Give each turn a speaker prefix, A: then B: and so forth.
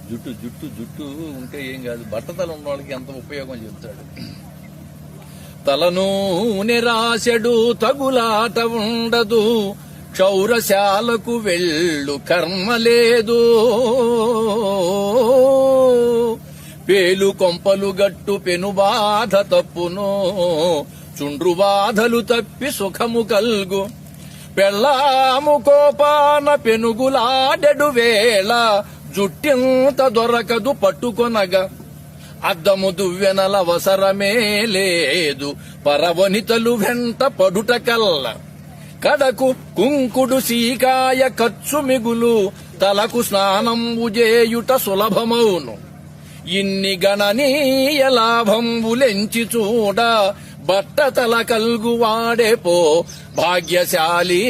A: జుట్టు జుట్టు జుట్టు ఉంటే ఏం కాదు, బట్టతల ఉన్న వాళ్ళకి ఎంత ఉపయోగం చెప్తాడు. తలను నిరాశడు తగులాట ఉండదు, క్షౌరశాలకు వెళ్ళు కర్మ లేదు. పేలు కొంపలు గట్టు పెను బాధ తప్పును, చుండ్రు బాధలు తప్పి సుఖము కల్గు. పెళ్ళాము కోపాన పెనుగులాడెడు వేళ, జుట్టింత దొరకదు పట్టుకొనగా. అద్దము దువ్వెనల అవసరమే లేదు, పరవనితలు వెంట పడుట కల్ల. కడకు కుంకుడు సీకాయ ఖర్చు మిగులు, తలకు స్నానంబు చేయుట సులభమౌను. ఇన్ని గణనీయ లాభంబులెంచి చూడ, బట్టతల కల్గు వాడే పో భాగ్యశాలి.